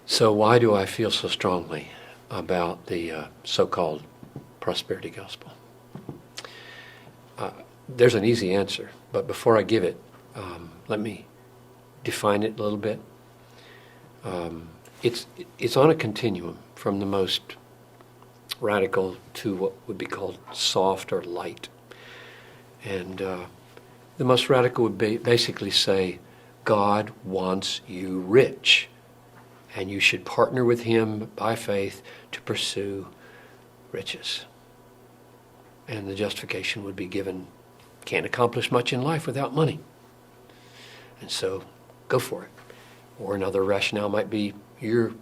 So why do I feel so strongly about the so-called prosperity gospel? There's an easy answer, but before I give it, let me define it a little bit. It's on a continuum from the most radical to what would be called soft or light. And the most radical would be basically say, God wants you rich, and you should partner with him by faith to pursue riches. And the justification would be given, can't accomplish much in life without money. And so go for it. Or another rationale might be, you're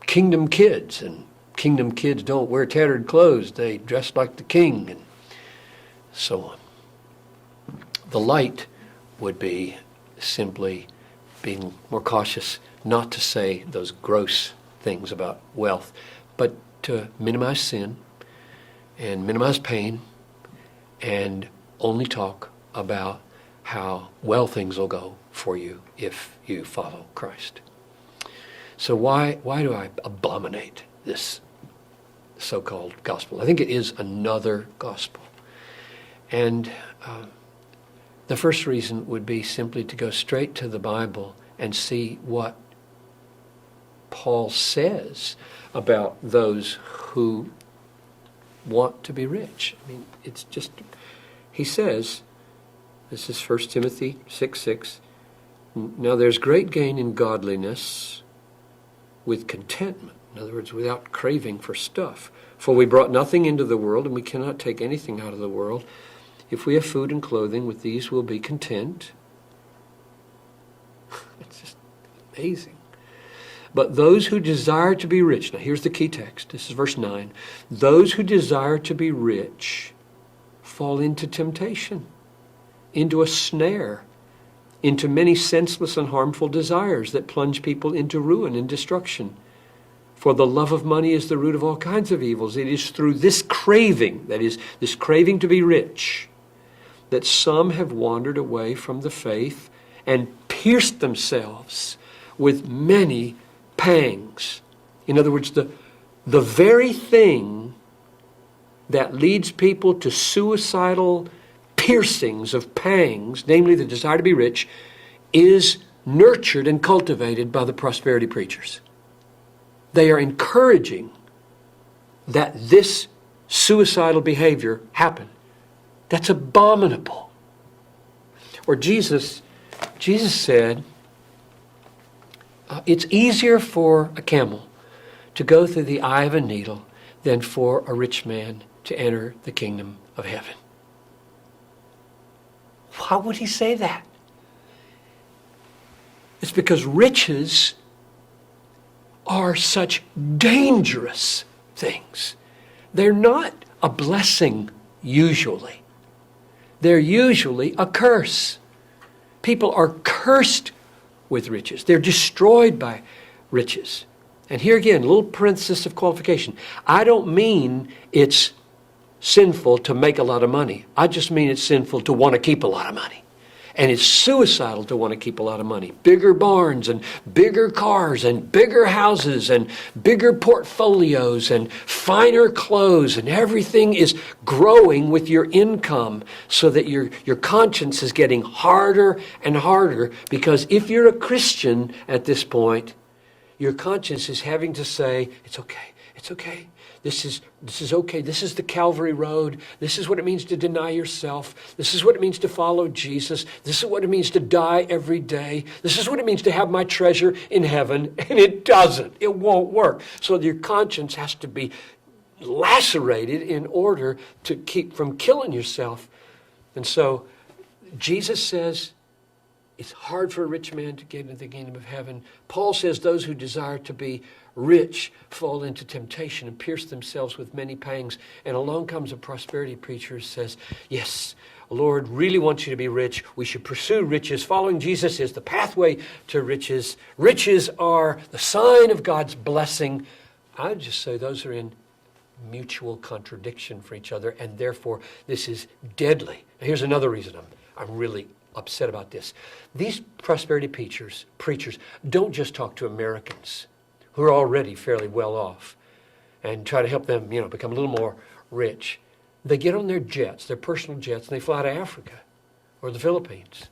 kingdom kids, and kingdom kids don't wear tattered clothes. They dress like the king, and so on. The light would be simply being more cautious not to say those gross things about wealth, but to minimize sin and minimize pain and only talk about how well things will go for you if you follow Christ. So why do I abominate this so-called gospel? I think it is another gospel. And the first reason would be simply to go straight to the Bible and see what Paul says about those who want to be rich. I mean, it's just, he says, this is 1 Timothy 6:6, now there's great gain in godliness with contentment. In other words, without craving for stuff. For we brought nothing into the world, and we cannot take anything out of the world. If we have food and clothing, with these we'll be content. It's just amazing. But those who desire to be rich, now here's the key text, this is verse 9. Those who desire to be rich fall into temptation, into a snare, into many senseless and harmful desires that plunge people into ruin and destruction. For the love of money is the root of all kinds of evils. It is through this craving, that is, this craving to be rich, that some have wandered away from the faith and pierced themselves with many pangs. In other words, the very thing that leads people to suicidal piercings of pangs, namely the desire to be rich, is nurtured and cultivated by the prosperity preachers. They are encouraging that this suicidal behavior happen. That's abominable. Or Jesus said, it's easier for a camel to go through the eye of a needle than for a rich man to enter the kingdom of heaven. Why would he say that? It's because riches are such dangerous things. They're not a blessing usually. They're usually a curse. People are cursed with riches. They're destroyed by riches. And here again, a little parenthesis of qualification. I don't mean it's sinful to make a lot of money. I just mean it's sinful to want to keep a lot of money. And it's suicidal to want to keep a lot of money. Bigger barns and bigger cars and bigger houses and bigger portfolios and finer clothes, and everything is growing with your income so that your conscience is getting harder and harder, because if you're a Christian at this point, your conscience is having to say, it's okay, it's okay. This is okay. This is the Calvary Road. This is what it means to deny yourself. This is what it means to follow Jesus. This is what it means to die every day. This is what it means to have my treasure in heaven. And it doesn't. It won't work. So your conscience has to be lacerated in order to keep from killing yourself. And so Jesus says it's hard for a rich man to get into the kingdom of heaven. Paul says those who desire to be rich fall into temptation and pierce themselves with many pangs. And along comes a prosperity preacher who says, yes, the Lord really wants you to be rich. We should pursue riches. Following Jesus is the pathway to riches. Riches are the sign of God's blessing. I would just say those are in mutual contradiction for each other, and therefore this is deadly. Now, here's another reason I'm really upset about this. These prosperity preachers don't just talk to Americans who are already fairly well off and try to help them, become a little more rich. They get on their jets, their personal jets, and they fly to Africa or the Philippines.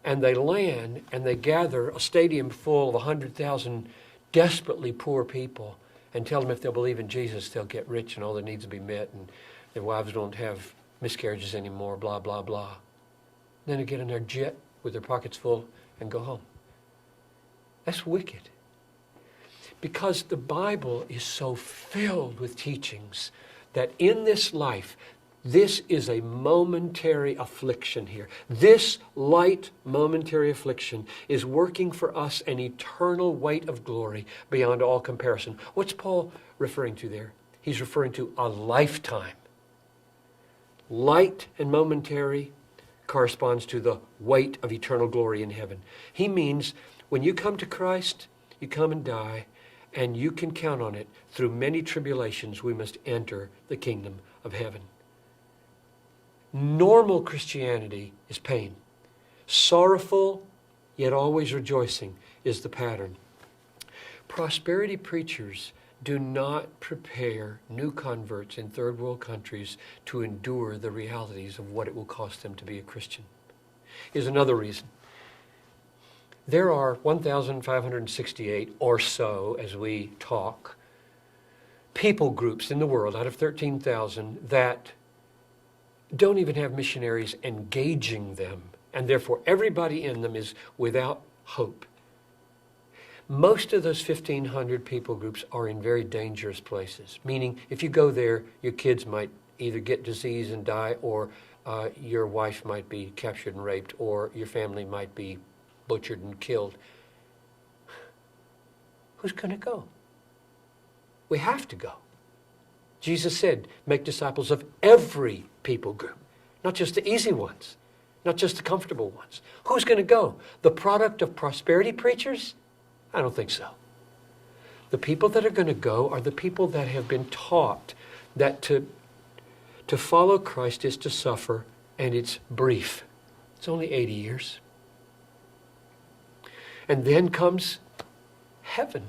And they land and they gather a stadium full of 100,000 desperately poor people and tell them if they'll believe in Jesus, they'll get rich and all their needs will be met and their wives don't have miscarriages anymore, blah, blah, blah. Then they get in their jet with their pockets full and go home. That's wicked. Because the Bible is so filled with teachings that in this life, this is a momentary affliction here. This light momentary affliction is working for us an eternal weight of glory beyond all comparison. What's Paul referring to there? He's referring to a lifetime. Light and momentary corresponds to the weight of eternal glory in heaven. He means when you come to Christ, you come and die, and you can count on it. Through many tribulations, we must enter the kingdom of heaven. Normal Christianity is pain. Sorrowful, yet always rejoicing, is the pattern. Prosperity preachers do not prepare new converts in third world countries to endure the realities of what it will cost them to be a Christian. Here's another reason. There are 1,568 or so, as we talk, people groups in the world out of 13,000 that don't even have missionaries engaging them, and therefore everybody in them is without hope. Most of those 1,500 people groups are in very dangerous places, meaning if you go there, your kids might either get disease and die, or your wife might be captured and raped, or your family might be butchered and killed. Who's going to go? We have to go. Jesus said, make disciples of every people group, not just the easy ones, not just the comfortable ones. Who's going to go? The product of prosperity preachers? I don't think so. The people that are going to go are the people that have been taught that to follow Christ is to suffer, and it's brief. It's only 80 years. And then comes heaven.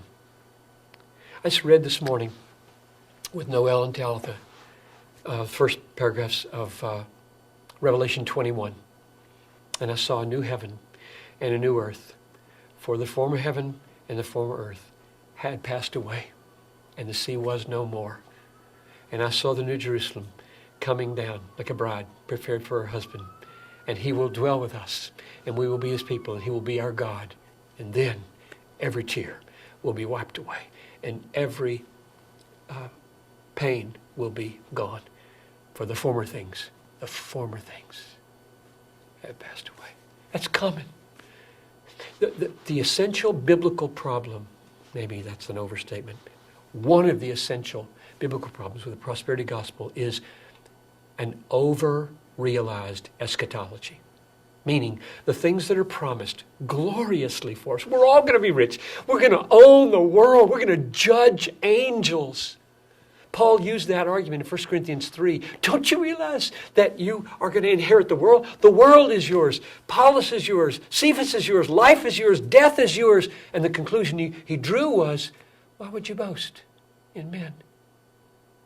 I just read this morning with Noel and Talitha, first paragraphs of Revelation 21. And I saw a new heaven and a new earth. For the former heaven and the former earth had passed away, and the sea was no more. And I saw the new Jerusalem coming down like a bride prepared for her husband. And he will dwell with us, and we will be his people, and he will be our God. And then every tear will be wiped away, and every pain will be gone. For the former things have passed away. That's common. The essential biblical problem, maybe that's an overstatement, one of the essential biblical problems with the prosperity gospel is an over-realized eschatology. Meaning the things that are promised gloriously for us. We're all going to be rich. We're going to own the world. We're going to judge angels. Paul used that argument in 1 Corinthians 3. Don't you realize that you are going to inherit the world? The world is yours. Paulus is yours. Cephas is yours. Life is yours. Death is yours. And the conclusion he drew was, why would you boast in men?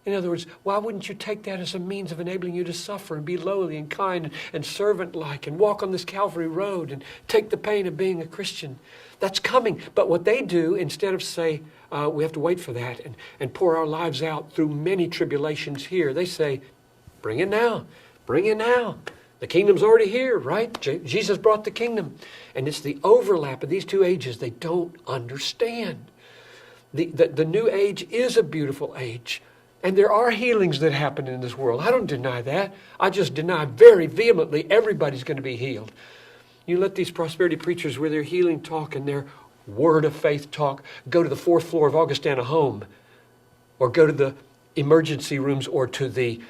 In other words, why wouldn't you take that as a means of enabling you to suffer and be lowly and kind and servant-like and walk on this Calvary road and take the pain of being a Christian? That's coming. But what they do, instead of say, we have to wait for that and pour our lives out through many tribulations here, they say, bring it now. Bring it now. The kingdom's already here, right? Jesus brought the kingdom. And it's the overlap of these two ages they don't understand. The new age is a beautiful age. And there are healings that happen in this world. I don't deny that. I just deny very vehemently everybody's going to be healed. You let these prosperity preachers with their healing talk and their word of faith talk go to the 4th floor of Augustana Home, or go to the emergency rooms or to the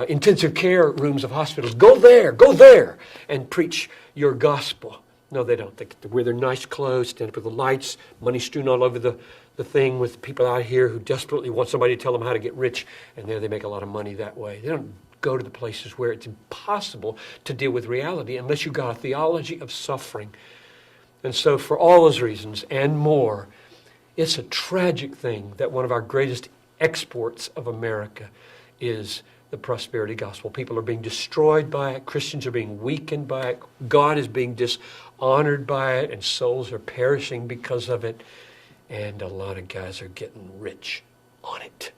intensive care rooms of hospitals. Go there and preach your gospel. No, they don't. They wear their nice clothes, stand up with the lights, money strewn all over the thing, with people out here who desperately want somebody to tell them how to get rich, and there they make a lot of money that way. They don't go to the places where it's impossible to deal with reality unless you've got a theology of suffering. And so for all those reasons and more, It's a tragic thing that one of our greatest exports of America is the prosperity gospel. People are being destroyed by it. Christians are being weakened by it. God is being dishonored by it, and souls are perishing because of it. And a lot of guys are getting rich on it.